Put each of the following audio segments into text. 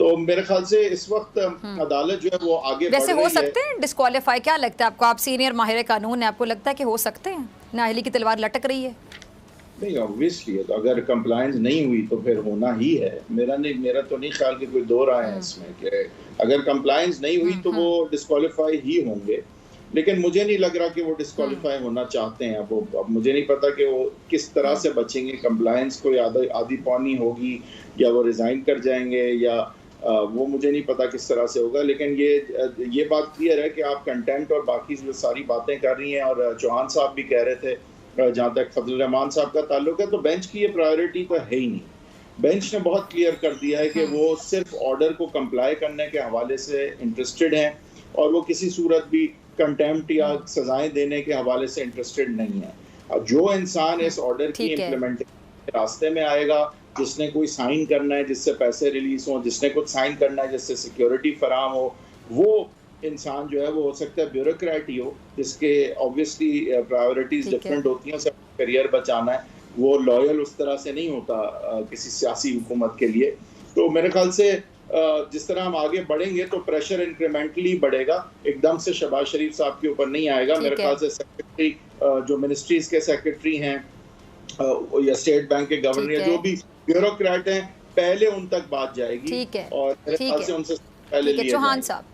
तो मेरे ख्याल से इस वक्त अदालत जो है वो आगे बढ़ वैसे रही हो है। सकते हैं डिस्क्वालीफाई, क्या लगता है आपको? आप सीनियर माहिर कानून है, आपको लगता है कि हो सकते हैं? नाअहली की तलवार लटक रही है। नहीं, ऑब्वियसली है, तो अगर कंप्लायंस नहीं हुई तो फिर होना ही है। मेरा तो नहीं ख्याल कि कोई दो राय है इसमें कि अगर कंप्लायंस नहीं हुई तो वो डिस्क्वालीफाई ही होंगे। लेकिन मुझे नहीं लग रहा कि वो डिस्क्वालीफाई होना चाहते हैं। अब मुझे नहीं पता कि वो किस तरह से बचेंगे। कंप्लायंस कोई आधी पौनी होगी या वो रिजाइन कर जाएंगे या वो मुझे नहीं पता किस तरह से होगा। लेकिन ये बात क्लियर है कि आप कंटेंट और बाकी जो सारी बातें कर रही हैं, और चौहान साहब भी कह रहे थे जहाँ तक फजल रहमान साहब का ताल्लुक है, तो बेंच की ये प्रायोरिटी तो है ही नहीं। बेंच ने बहुत क्लियर कर दिया है कि वो सिर्फ ऑर्डर को कंप्लाई करने के हवाले से इंटरेस्टेड हैं और वो किसी सूरत भी कंटेम्प्ट या सजाएं देने के हवाले से इंटरेस्टेड नहीं है। और जो इंसान इस ऑर्डर की इम्प्लीमेंटेशन के रास्ते में आएगा, जिसने कोई साइन करना है जिससे पैसे रिलीज हो, जिसने कुछ साइन करना है जिससे सिक्योरिटी फराम हो, वो इंसान जो है वो हो सकता है ब्यूरोक्रेट ही हो, जिसके ऑब्वियसली प्रायोरिटीज डिफरेंट होती हैं। उसे करियर बचाना है, वो लॉयल उस तरह से नहीं होता किसी सियासी हुकूमत के लिए। तो मेरे ख्याल से जिस तरह हम आगे बढ़ेंगे तो प्रेशर इंक्रीमेंटली बढ़ेगा, एकदम से शहबाज शरीफ साहब के ऊपर नहीं आएगा। मेरे ख्याल से सेक्रेटरी, जो मिनिस्ट्रीज के सेक्रेटरी हैं या स्टेट बैंक के गवर्नर या जो भी ब्यूरोक्रेट हैं, पहले उन तक बात जाएगी और मेरे ख्याल से उनसे पहले लिया चौहान साहब,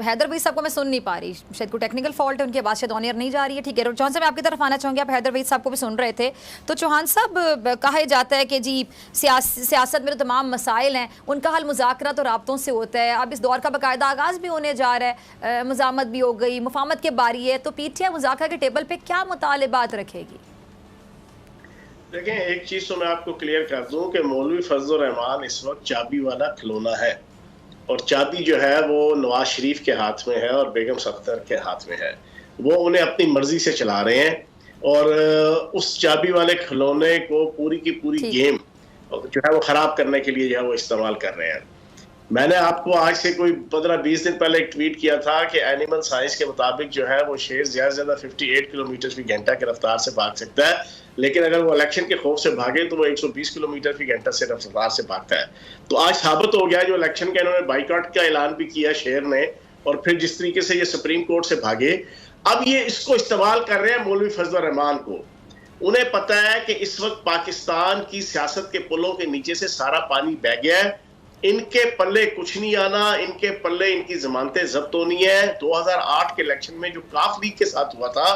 हैदर भाई साहब को मैं सुन नहीं पा रही, शायद कोई टेक्निकल फॉल्ट है, उनकी आवाज़ शायद ऑन एयर नहीं जा रही है। ठीक है, चौहान साहब आपकी तरफ आना चाहूँगी, आप हैदर भाई साहब को भी सुन रहे थे। तो चौहान साहब, कहा जाता है कि जी सियासत में तो तमाम मसाइल हैं, उनका हल मुज़ाकरात और राब्तों से होता है। अब इस दौर का बाकायदा आगाज़ भी होने जा रहा है, मज़ामत भी हो गई, मुफाहमत की बारी है, तो पीटीआई मुज़ाकरा के टेबल पर क्या मुतालिबात रखेगी? देखें, एक चीज़ तो मैं आपको क्लियर कर दूं कि मौलवी फजल रहमान इस वक्त चाबी वाला खिलौना है, और चाबी जो है वो नवाज शरीफ के हाथ में है और बेगम सफ्दर के हाथ में है। वो उन्हें अपनी मर्जी से चला रहे हैं और उस चाबी वाले खिलौने को पूरी की पूरी गेम जो है वो ख़राब करने के लिए जो है वो इस्तेमाल कर रहे हैं। मैंने आपको आज से कोई 15-20 दिन पहले एक ट्वीट किया था कि एनिमल साइंस के मुताबिक जो है वो शेर ज़्यादा से ज़्यादा 58 किलोमीटर फी घंटा की रफ्तार से भाग सकता है, लेकिन अगर वो इलेक्शन के खौफ से भागे तो वो 120 किलोमीटर फी घंटा से रफ्तार से भागता है। तो आज साबित हो गया, जो इलेक्शन का इन्होंने बाइकआउट का ऐलान भी किया शेर ने, और फिर जिस तरीके से ये सुप्रीम कोर्ट से भागे, अब ये इसको इस्तेमाल कर रहे हैं मौलवी फजल रहमान को। उन्हें पता है कि इस वक्त पाकिस्तान की सियासत के पुलों के नीचे से सारा पानी बह गया है, इनके पल्ले कुछ नहीं आना, इनके पल्ले इनकी जमानतें जब्त होनी है। 2008 के इलेक्शन में जो काफ लीग के साथ हुआ था,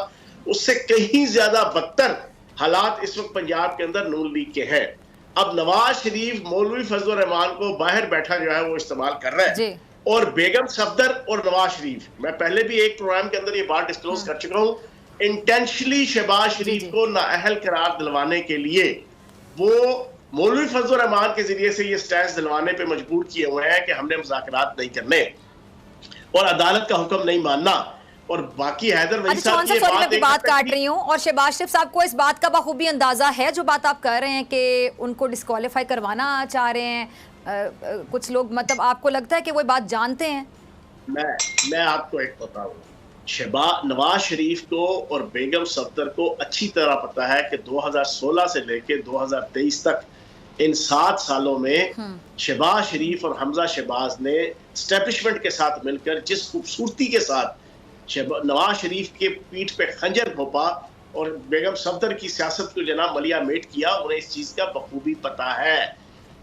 उससे कहीं ज्यादा बदतर हालात इस वक्त पंजाब के अंदर नून लीग के हैं। अब नवाज शरीफ मौलवी फजल रहमान को बाहर बैठा जो है वो इस्तेमाल कर रहा है, और बेगम सफदर और नवाज शरीफ, मैं पहले भी एक प्रोग्राम के अंदर ये बात डिस्क्लोज कर चुका हूँ, इंटेंशनली शहबाज शरीफ को नाअहल करार दिलवाने के लिए वो मौलवी फजल रहमान के जरिए से ये स्टैंस दिलवाने पे मजबूर किए हुए हैं कि हमने मुज़ाकरात नहीं करने और अदालत का हुक्म नहीं मानना। और बाकी हैदर वली साहब की बात काट रही हूँ, और शहबाज शरीफ साहब को इस बात का बखूबी अंदाजा है, जो बात आप कह रहे हैं कि उनको डिस्क्वालीफाई करवाना चाह रहे हैं कुछ लोग, मतलब आपको लगता है कि वो बात जानते हैं? मैं आपको एक बताऊं, नवाज शरीफ को और बेगम सफदर को अच्छी तरह पता है कि 2016 से लेकर 2023 तक इन 7 सालों में शहबाज शरीफ और हमजा शहबाज ने एस्टेब्लिशमेंट के साथ मिलकर जिस खूबसूरती के साथ नवाज शरीफ के पीठ पे खंजर घोंपा और बेगम सफदर की सियासत को जना मलिया मेट किया, उन्हें इस चीज का बखूबी पता है।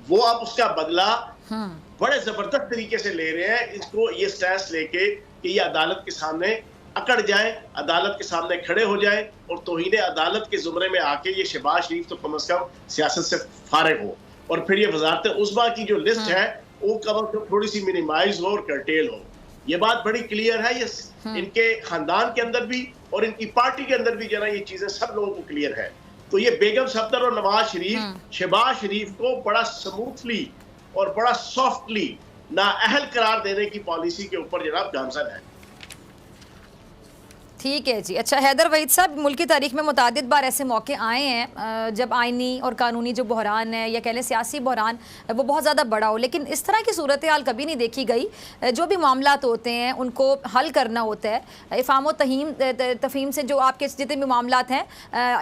वो अब उसका बदला बड़े जबरदस्त तरीके से ले रहे हैं, इसको ये स्टैंस लेके कि ये अदालत के सामने अकड़ जाए, अदालत के सामने खड़े हो जाए और तौहीन अदालत के जुमरे में आके ये शहबाज शरीफ तो कम से कम सियासत से फारिग हो, और फिर ये वजारत उज़्मा की जो लिस्ट है वो कम से कम थोड़ी सी मिनिमाइज हो और कर्टेल हो। ये बात बड़ी क्लियर है, ये इनके खानदान के अंदर भी और इनकी पार्टी के अंदर भी जना ये चीजें सब लोगों को क्लियर है। तो ये बेगम सफदर और नवाज शरीफ शहबाज शरीफ को बड़ा स्मूथली और बड़ा सॉफ्टली नाअहल करार देने की पॉलिसी के ऊपर जनाब गामजन है। ठीक है जी। अच्छा हैदर वहीद साहब, मुल्क की तारीख में मुतादिद बार ऐसे मौके आए हैं जब आइनी और कानूनी जो बहरान है या कह लें सियासी बहरान वो बहुत ज़्यादा बड़ा हो, लेकिन इस तरह की सूरत हाल कभी नहीं देखी गई। जो भी मामलात होते हैं उनको हल करना होता है इफ़ाम तफ़हीम से, जो आपके जितने भी मामलात हैं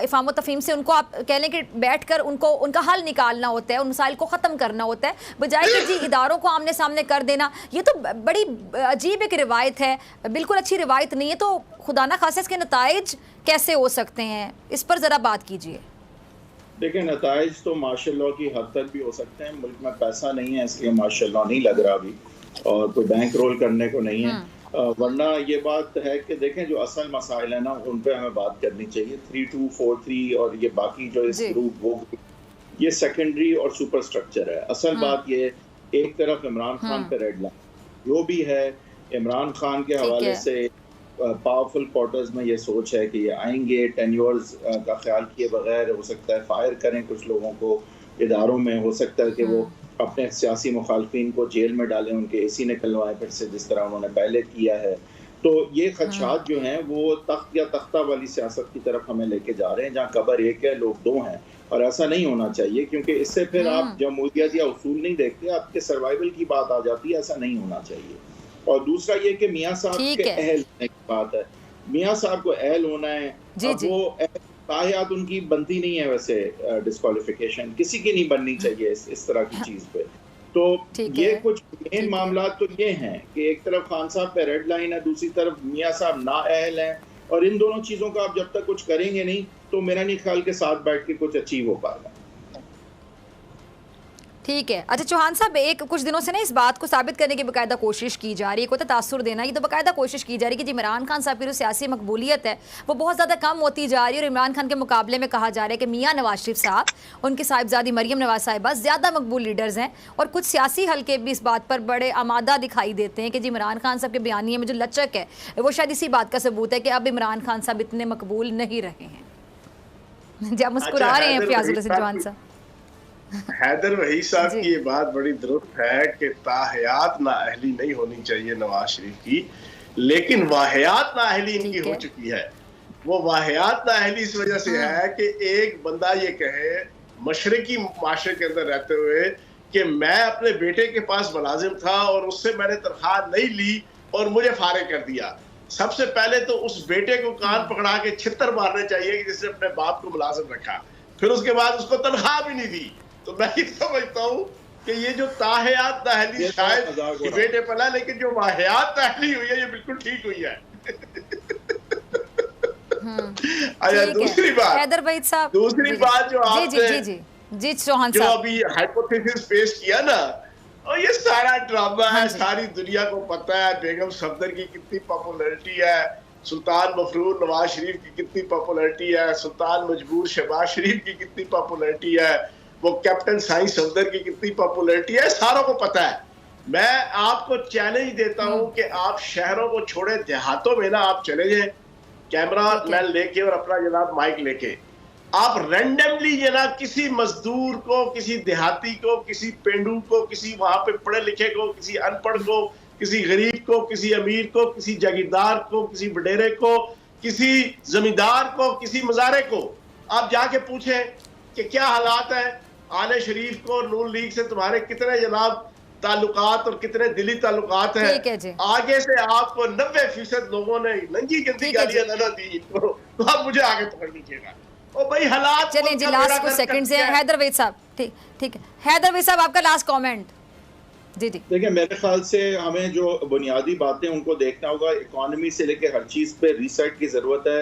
इफ़ाम तफ़हीम से उनको आप कह लें कि बैठ कर उनका हल निकालना होता है, उन मसाइल को ख़त्म करना होता है, बजाय कि जी इदारों को आमने सामने कर देना। ये तो बड़ी अजीब एक रिवायत है, बिल्कुल अच्छी रिवायत नहीं है। तो खुदा ना खासा इसके नताइज कैसे हो सकते हैं, इस पर ज़रा बात कीजिए। देखिए, नताइज तो मार्शल लॉ की हद तक भी हो सकते हैं। मुल्क में पैसा नहीं है इसलिए मार्शल लॉ नहीं लग रहा अभी, और कोई बैंक रोल करने को नहीं है। वरना ये बात है कि देखें जो असल मसाइल है ना उन पे हमें बात करनी चाहिए। 3243 और ये बाकी जो इस ग्रुप वो ये सेकेंडरी और सुपर स्ट्रक्चर है। असल बात ये, एक तरफ इमरान खान पे रेड लाइन जो भी है, इमरान खान के हवाले से पावरफुल क्वार्टर्स में ये सोच है कि ये आएंगे, टेन्योर्स का ख्याल किए बगैर, हो सकता है फायर करें कुछ लोगों को इदारों में, हो सकता है कि वो अपने सियासी मुखालफिन को जेल में डालें, उनके एसी निकलवाएं फिर से, जिस तरह उन्होंने पहले किया है। तो ये खदशात जो हैं वो तख्त या तख्ता वाली सियासत की तरफ हमें लेके जा रहे हैं, जहाँ कबर एक है लोग दो हैं, और ऐसा नहीं होना चाहिए, क्योंकि इससे फिर आप जमहूरियत या उसूल नहीं देखते, आपके सर्वाइवल की बात आ जाती है। ऐसा नहीं होना चाहिए। और दूसरा ये कि मियाँ साहब के अहल होने की बात है, मियाँ साहब को अहल होना है। वो ताहियात उनकी बनती नहीं है वैसे, डिस्क्वालिफिकेशन किसी की नहीं बननी चाहिए इस तरह की चीज पे। तो ये कुछ मेन मामला तो ये हैं कि एक तरफ खान साहब पे रेड लाइन है, दूसरी तरफ मियाँ साहब ना अहल हैं, और इन दोनों चीजों का आप जब तक कुछ करेंगे नहीं तो मेरा नहीं ख्याल के साथ बैठ के कुछ अचीव हो पाएगा। ठीक है। अच्छा चौहान साहब, एक कुछ दिनों से ना इस बात को साबित करने की बाकायदा कोशिश की जा रही है, कोई तो तासुर देना, ये तो बाकायदा कोशिश की जा रही है कि जी इमरान खान साहब की जो सियासी मकबूलियत है वो बहुत ज़्यादा कम होती जा रही है, और इमरान खान के मुकाबले में कहा जा रहा है कि मियाँ नवाज शरीफ साहब, उनकी साहिबजादी मरियम नवाज साहिबा ज़्यादा मकबूल लीडर्स हैं। और कुछ सियासी हल्के भी इस बात पर बड़े आमादा दिखाई देते हैं कि जी इमरान खान साहब के बयानिए में जो लचक है वो शायद इसी बात का सबूत है कि अब इमरान खान साहब इतने मकबूल नहीं रहे हैं। जी आप मुस्कुरा रहे हैं फयाजुल हसन चौहान साहब। हैदर वहीद साहब की ये बात बड़ी दुरुस्त है कि ताहयात नाअहली नहीं होनी चाहिए नवाज शरीफ की, लेकिन वाहियात नाअहली इनकी हो चुकी है। वो वाहियात नाअहली इस वजह से है कि एक बंदा ये कहे मशरकी माशरे के अंदर रहते हुए कि मैं अपने बेटे के पास मुलाजिम था और उससे मैंने तनख्वाह नहीं ली और मुझे फारिग कर दिया। सबसे पहले तो उस बेटे को कान पकड़ा के छितर मारने चाहिए कि जिसने अपने बाप को मुलाजिम रखा, फिर उसके बाद उसको तनख्वाह भी नहीं दी। तो मैं ये समझता हूँ कि ये जो ताहयात नाअहली शायद बेटे पला, लेकिन जो वाहियात नाअहली हुई है ये बिल्कुल ठीक हुई है। अच्छा दूसरी बात हैदर वहीद साहब, दूसरी बात जो आपने जी चौहान जो अभी हाइपोथेसिस पेश किया ना, और ये सारा ड्रामा है, सारी दुनिया को पता है बेगम सफदर की कितनी पॉपुलैरिटी है, सुल्तान मफरूर नवाज शरीफ की कितनी पॉपुलैरिटी है, सुल्तान मजबूर शहबाज शरीफ की कितनी पॉपुलैरिटी है, वो कैप्टन साईं सफदर की कितनी पॉपुलैरिटी है, सारों को पता है। मैं आपको चैलेंज देता हूं कि आप शहरों को छोड़े देहातों में ना आप चले जाएं, कैमरा मैन लेके और अपना जनाब माइक लेके, आप रैंडमली जनाब किसी मजदूर को, किसी देहाती को, किसी पेंडू को, किसी वहां पे पढ़े लिखे को, किसी अनपढ़ को, किसी गरीब को, किसी अमीर को, किसी जागीरदार को, किसी बडेरे को, किसी जमींदार को, किसी मजारे को आप जाके पूछें कि क्या हालात है, आले शरीफ को नून लीग से तुम्हारे कितने जनाब ताल्लुकात और कितने दिली ताल्लुकात हैं। आगे से आपको 90% लोगों ने नंगी गंदी गालियां ना दी तो आप मुझे आगे पकड़ लीजिएगा। ओ भाई हालात चलिए जी, लास्ट कुछ सेकंड से हैदर वहीद साहब, ठीक है हैदर वहीद साहब आपका लास्ट कमेंट। जी देखिए, मेरे ख्याल से हमें जो बुनियादी बातें उनको देखना होगा, इकोनॉमी से लेकर हर चीज पे रीसेट की जरूरत है।